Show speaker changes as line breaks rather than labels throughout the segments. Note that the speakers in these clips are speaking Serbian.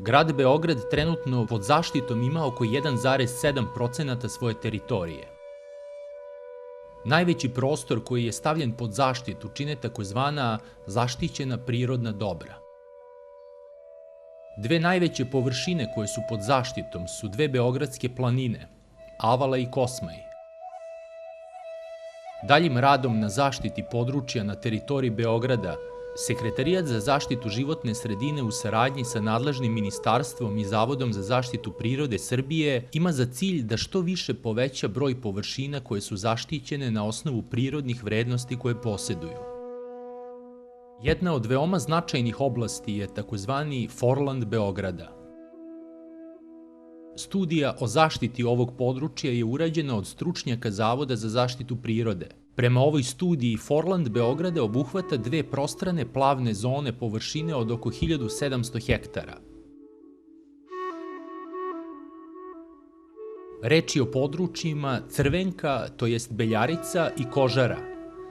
Grad Beograd trenutno pod zaštitom ima oko 1,7% svoje teritorije. Najveći prostor koji je stavljen pod zaštitu čine takozvana zaštićena prirodna dobra. Dve najveće površine koje su pod zaštitom su dve beogradske planine, Avala i Kosmaj. Daljim radom na zaštiti područja na teritoriji Beograda, Sekretarijat za zaštitu životne sredine u saradnji sa nadležnim ministarstvom i Zavodom za zaštitu prirode Srbije ima za cilj da što više poveća broj površina koje su zaštićene na osnovu prirodnih vrednosti koje poseduju. Jedna od veoma značajnih oblasti je takozvani Forland Beograda. Studija o zaštiti ovog područja je urađena od stručnjaka Zavoda za zaštitu prirode. Prema ovoj studiji, Forland Beograda obuhvata dve prostrane plavne zone površine od oko 1700 hektara. Reč je o područjima Crvenka, to jest Beljarica i Kožara,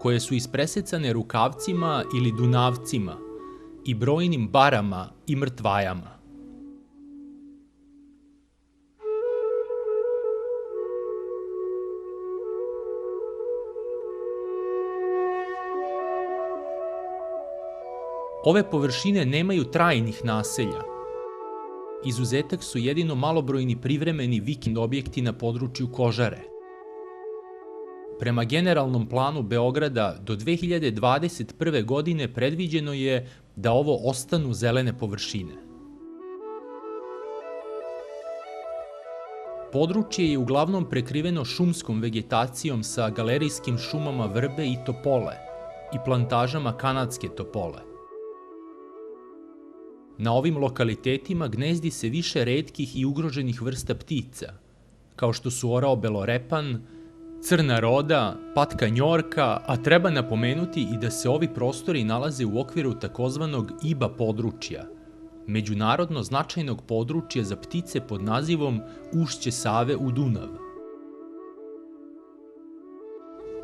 koje su ispresecane rukavcima ili dunavcima i brojnim barama i mrtvajama. Ove površine nemaju trajnih naselja. Izuzetak su jedino malobrojni privremeni vikend objekti na području Kožare. Prema generalnom planu Beograda do 2021. godine predviđeno je da ovo ostanu zelene površine. Područje je uglavnom prekriveno šumskom vegetacijom sa galerijskim šumama vrbe i topole i plantažama kanadske topole. Na ovim lokalitetima gnezdi se više retkih i ugroženih vrsta ptica, kao što su orao belorepan, crna roda, patka njorka, a treba napomenuti i da se ovi prostori nalaze u okviru takozvanog IBA područja, međunarodno značajnog područja za ptice pod nazivom Ušće Save u Dunav.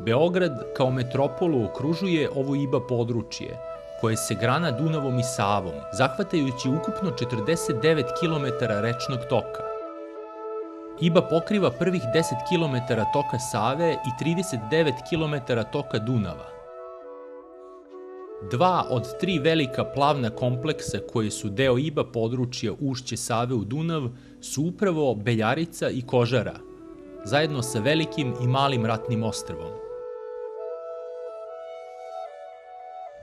Beograd kao metropolu okružuje ovo IBA područje, koje se grana Dunavom i Savom, zahvatajući ukupno 49 km rečnog toka. IBA pokriva prvih 10 km toka Save i 39 km toka Dunava. Dva od tri velika plavna kompleksa koje su deo IBA područja Ušće Save u Dunav su upravo Beljarica i Kožara, zajedno sa velikim i malim ratnim ostrvom.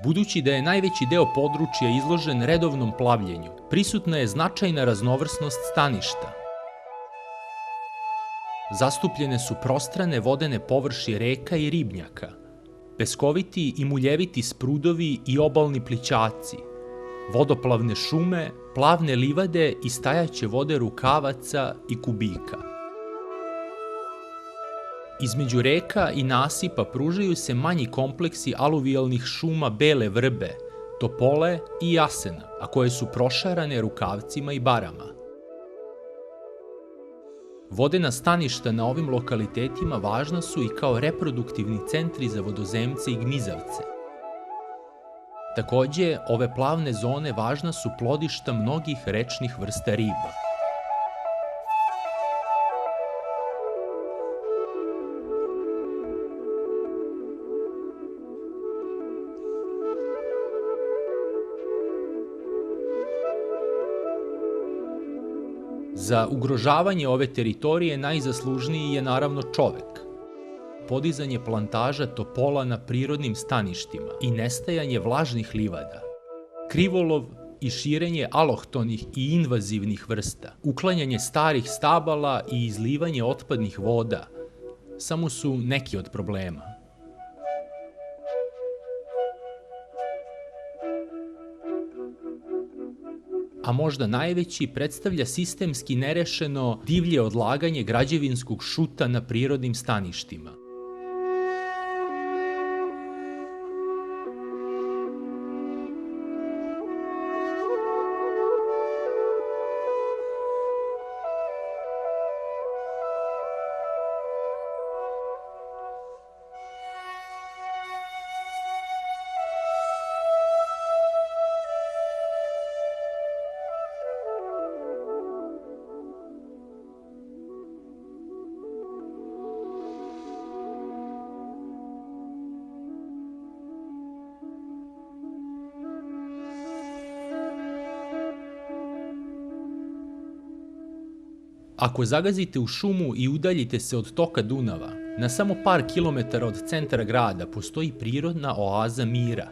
Budući da je najveći deo područja izložen redovnom plavljenju, prisutna je značajna raznovrsnost staništa. Zastupljene su prostrane vodene površine reka i ribnjaka, peskoviti i muljeviti sprudovi i obalni plićaci, vodoplavne šume, plavne livade i stajaće vode rukavaca i kubika. Između reka i nasipa pružaju se manji kompleksi aluvijalnih šuma bele vrbe, topole i jasena, a koje su prošarane rukavcima i barama. Vodena staništa na ovim lokalitetima važna su i kao reproduktivni centri za vodozemce i gmizavce. Takođe, ove plavne zone važna su plodišta mnogih rečnih vrsta riba. Za ugrožavanje ove teritorije najzaslužniji je naravno čovek. Podizanje plantaža topola na prirodnim staništima i nestajanje vlažnih livada, krivolov i širenje alohtonih i invazivnih vrsta, uklanjanje starih stabala i izlivanje otpadnih voda samo su neki od problema. A možda najveći predstavlja sistemski nerešeno divlje odlaganje građevinskog šuta na prirodnim staništima. Ako zagazite u šumu i udaljite se od toka Dunava, na samo par kilometara od centra grada postoji prirodna oaza mira.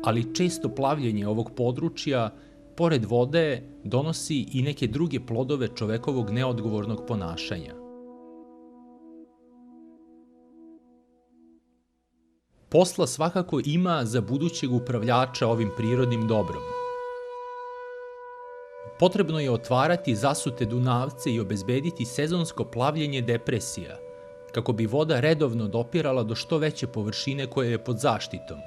Ali često plavljenje ovog područja, pored vode, donosi i neke druge plodove čovekovog neodgovornog ponašanja. Posla svakako ima za budućeg upravljača ovim prirodnim dobrom. Potrebno je otvarati zasute Dunavce i obezbediti sezonsko plavljenje depresija, kako bi voda redovno dopirala do što veće površine koje je pod zaštitom.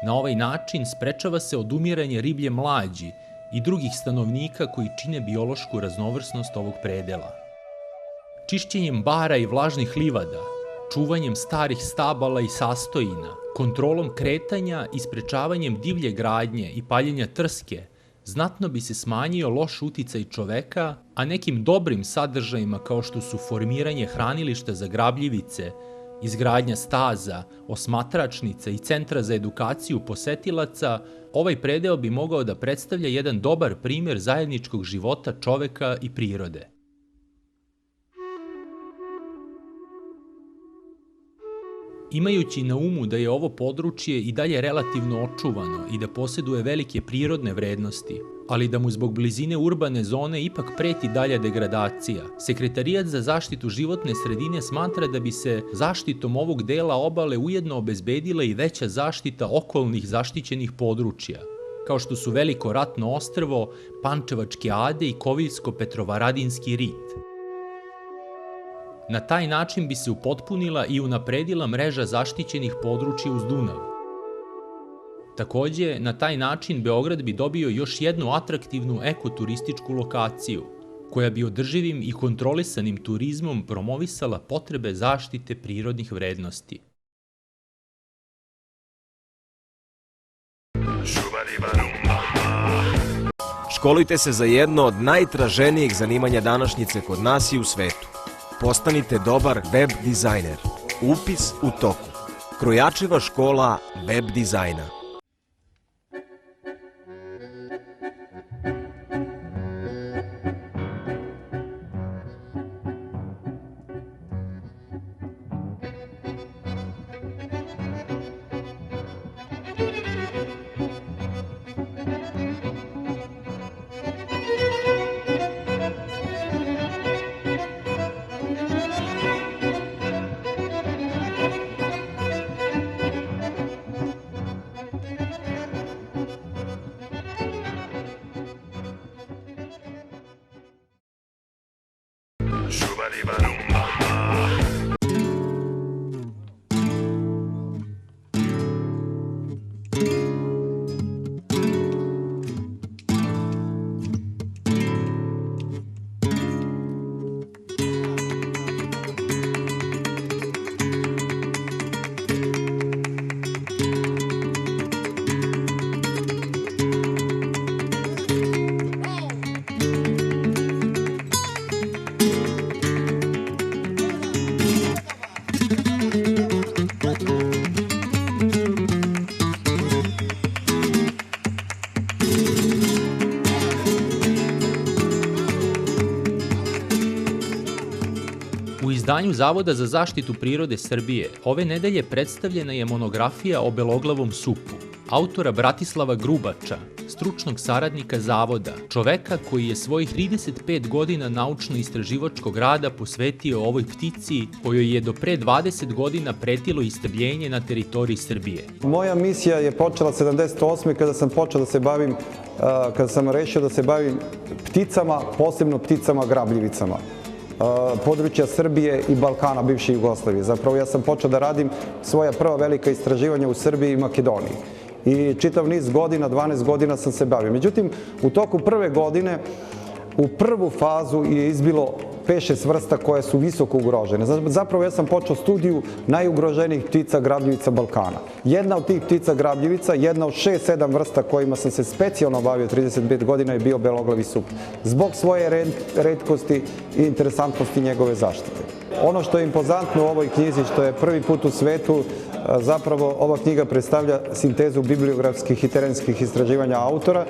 Na ovaj način sprečava se odumiranje riblje mlađi i drugih stanovnika koji čine biološku raznovrsnost ovog predela. Čišćenjem bara i vlažnih livada, čuvanjem starih stabala i sastojina, kontrolom kretanja i sprečavanjem divlje gradnje i paljenja trske, znatno bi se smanjio loš uticaj čoveka, a nekim dobrim sadržajima kao što su formiranje hranilišta za grabljivice, izgradnja staza, osmatračnica i centra za edukaciju posetilaca, ovaj predeo bi mogao da predstavlja jedan dobar primer zajedničkog života čoveka i prirode. Imajući na umu da je ovo područje i dalje relativno očuvano i da posjeduje velike prirodne vrednosti, ali da mu zbog blizine urbane zone ipak preti dalja degradacija, Sekretarijat za zaštitu životne sredine smatra da bi se zaštitom ovog dela obale ujedno obezbedila i veća zaštita okolnih zaštićenih područja, kao što su Veliko ratno ostrvo, Pančevačke ade i Koviljsko-Petrovaradinski rit. Na taj način bi se upotpunila i unapredila mreža zaštićenih područja uz Dunav. Takođe, na taj način Beograd bi dobio još jednu atraktivnu ekoturističku lokaciju, koja bi održivim i kontrolisanim turizmom promovisala potrebe zaštite prirodnih vrednosti.
Školujte se za jedno od najtraženijih zanimanja današnjice kod nas i u svetu. Postanite dobar web dizajner. Upis u toku. Krojačeva škola web dizajna.
U izdanju Zavoda za zaštitu prirode Srbije ove nedelje predstavljena je monografija o beloglavom supu, autora Bratislava Grubača, stručnog saradnika Zavoda, čoveka koji je svojih 35 godina naučno-istraživačkog rada posvetio ovoj ptici kojoj je do pre 20 godina pretilo istrebljenje na teritoriji Srbije.
Moja misija je počela 78. kada sam počeo da se bavim, kada sam rešio da se bavim pticama, posebno pticama grabljivicama, područja Srbije i Balkana, bivše Jugoslavije. Zapravo ja sam počeo da radim svoja prva velika istraživanja u Srbiji i Makedoniji. I čitav niz godina, 12 godina sam se bavio. Međutim, u toku prve godine, u prvu fazu je izbilo 5-6 vrsta koje su visoko ugrožene. Zapravo ja sam počeo studiju najugroženijih ptica grabljivica Balkana. Jedna od tih ptica grabljivica, jedna od 6-7 vrsta kojima sam se specijalno bavio 35 godina je bio beloglavi sup. Zbog svoje retkosti i interesantnosti njegove zaštite. Ono što je impozantno u ovoj knjizi, što je prvi put u svetu, zapravo ova knjiga predstavlja sintezu bibliografskih i terenskih istraživanja autora.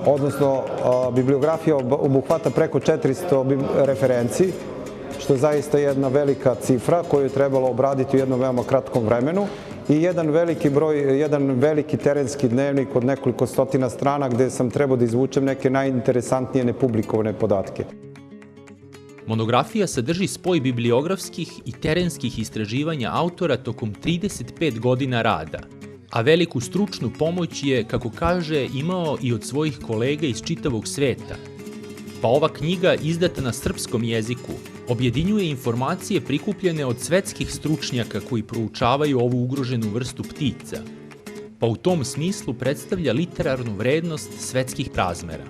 odnosno bibliografija obuhvata preko 400 referenci, što je zaista jedna velika cifra koju je trebalo obraditi u jednom veoma kratkom vremenu, i jedan veliki terenski dnevnik od nekoliko stotina strana gde sam trebao da izvučem neke najinteresantnije nepublikovane podatke.
Monografija sadrži spoj bibliografskih i terenskih istraživanja autora tokom 35 godina rada, a veliku stručnu pomoć je, kako kaže, imao i od svojih kolega iz čitavog sveta. Pa ova knjiga, izdata na srpskom jeziku, objedinjuje informacije prikupljene od svetskih stručnjaka koji proučavaju ovu ugroženu vrstu ptica, pa u tom smislu predstavlja literarnu vrednost svetskih razmera.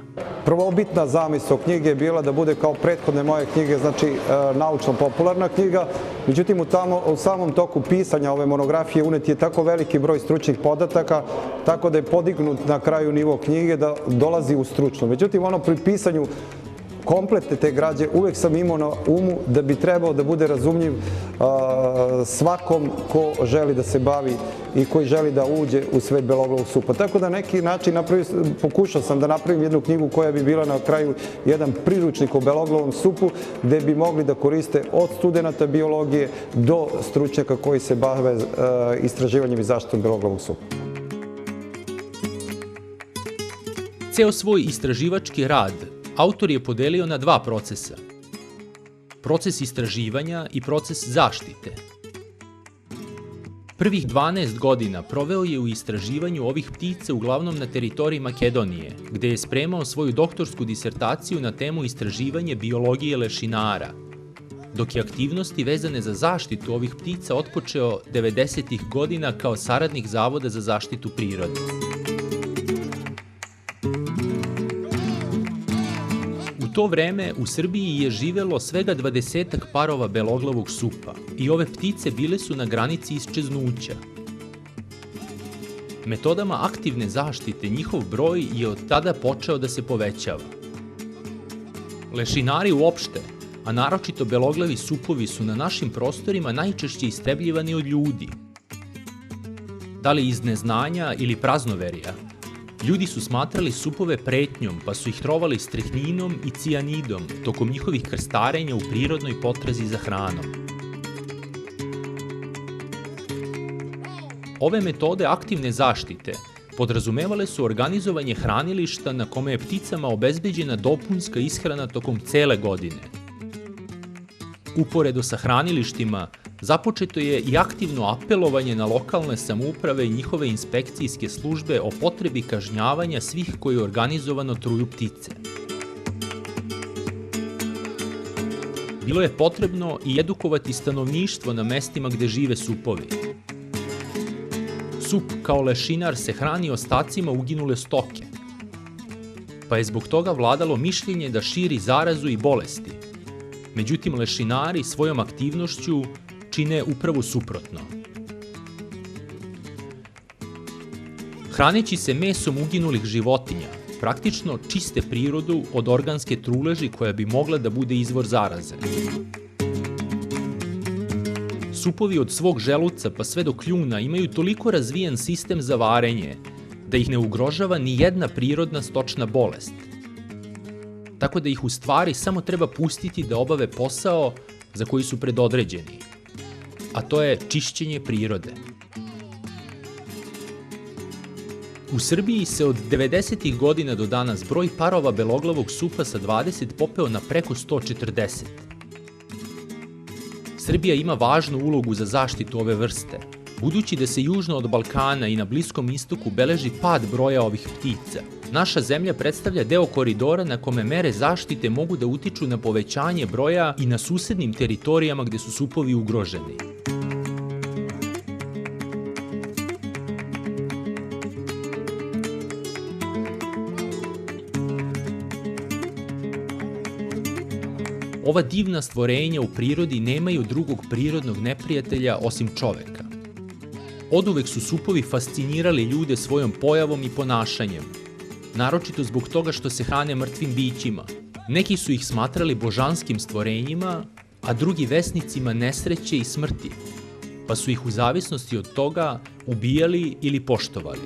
Prvobitna zamisao knjige je bila da bude kao prethodne moje knjige, znači naučno-popularna knjiga, međutim u samom toku pisanja ove monografije unet je tako veliki broj stručnih podataka, tako da je podignut na kraju nivo knjige da dolazi u stručno. Međutim, pri pisanju kompletne te građe uvek sam imao na umu da bi trebao da bude razumljiv svakom ko želi da se bavi i koji želi da uđe u svet beloglavog supa. Tako da na neki način pokušao sam da napravim jednu knjigu koja bi bila na kraju jedan priručnik o beloglavom supu, gde bi mogli da koriste od studenata biologije do stručnjaka koji se bave istraživanjem i zaštitom beloglavog supa.
Ceo svoj istraživački rad autor je podelio na dva procesa. Proces istraživanja i proces zaštite. Prvih 12 godina proveo je u istraživanju ovih ptica uglavnom na teritoriji Makedonije, gde je spremao svoju doktorsku disertaciju na temu istraživanje biologije lešinara, dok je aktivnosti vezane za zaštitu ovih ptica otpočeo 90-ih godina kao saradnik Zavoda za zaštitu prirode. U to vreme u Srbiji je živelo svega 20-ak parova beloglavog supa i ove ptice bile su na granici isčeznuća. Metodama aktivne zaštite njihov broj je od tada počeo da se povećava. Lešinari uopšte, a naročito beloglavi supovi, su na našim prostorima najčešće istrebljivani od ljudi. Da li iz neznanja ili praznoverija, ljudi su smatrali supove pretnjom, pa su ih trovali strihninom i cijanidom tokom njihovih krstarenja u prirodnoj potrazi za hranom. Ove metode aktivne zaštite podrazumevale su organizovanje hranilišta na kome je pticama obezbeđena dopunska ishrana tokom cele godine. Uporedo sa hranilištima, započeto je i aktivno apelovanje na lokalne samouprave i njihove inspekcijske službe o potrebi kažnjavanja svih koji organizovano truju ptice. Bilo je potrebno i edukovati stanovništvo na mestima gde žive supovi. Sup kao lešinar se hrani ostacima uginule stoke, pa je zbog toga vladalo mišljenje da širi zarazu i bolesti. Međutim, lešinari svojom aktivnošću čine upravo suprotno. Hraneći se mesom uginulih životinja, praktično čiste prirodu od organske truleži koja bi mogla da bude izvor zaraze. Supovi od svog želuca pa sve do kljuna imaju toliko razvijen sistem za varenje da ih ne ugrožava ni jedna prirodna stočna bolest. Tako da ih u stvari samo treba pustiti da obave posao za koji su predodređeni, a to je čišćenje prirode. U Srbiji se od 90-ih godina do danas broj parova beloglavog supa sa 20 popeo na preko 140. Srbija ima važnu ulogu za zaštitu ove vrste, budući da se južno od Balkana i na Bliskom istoku beleži pad broja ovih ptica. Naša zemlja predstavlja deo koridora na kome mere zaštite mogu da utiču na povećanje broja i na susednim teritorijama gde su supovi ugroženi. Ova divna stvorenja u prirodi nemaju drugog prirodnog neprijatelja osim čoveka. Oduvek su supovi fascinirali ljude svojom pojavom i ponašanjem, naročito zbog toga što se hrane mrtvim bićima. Neki su ih smatrali božanskim stvorenjima, a drugi vesnicima nesreće i smrti, pa su ih u zavisnosti od toga ubijali ili poštovali.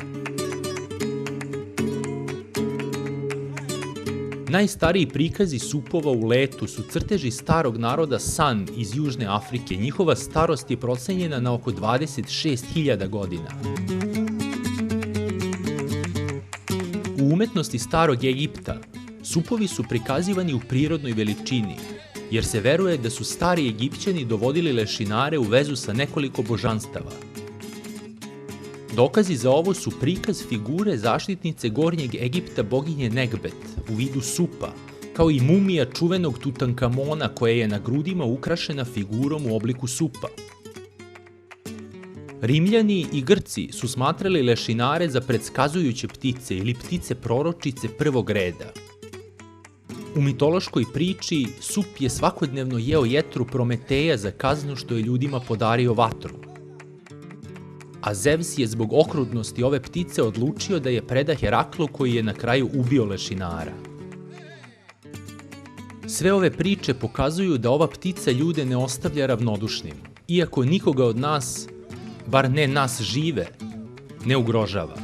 Najstariji prikazi supova u letu su crteži starog naroda San iz Južne Afrike. Njihova starost je procenjena na oko 26.000 godina. U umetnosti starog Egipta supovi su prikazivani u prirodnoj veličini, jer se veruje da su stari Egipćani dovodili lešinare u vezu sa nekoliko božanstava. Dokazi za ovo su prikaz figure zaštitnice Gornjeg Egipta boginje Negbet u vidu supa, kao i mumija čuvenog Tutankamona koja je na grudima ukrašena figurom u obliku supa. Rimljani i Grci su smatrali lešinare za predskazujuće ptice ili ptice proročice prvog reda. U mitološkoj priči sup je svakodnevno jeo jetru Prometeja za kaznu što je ljudima podario vatru. A Zevs je zbog okrutnosti ove ptice odlučio da je preda Heraklu koji je na kraju ubio lešinara. Sve ove priče pokazuju da ova ptica ljude ne ostavlja ravnodušnim, iako nikoga od nas, bar ne nas žive, ne ugrožava.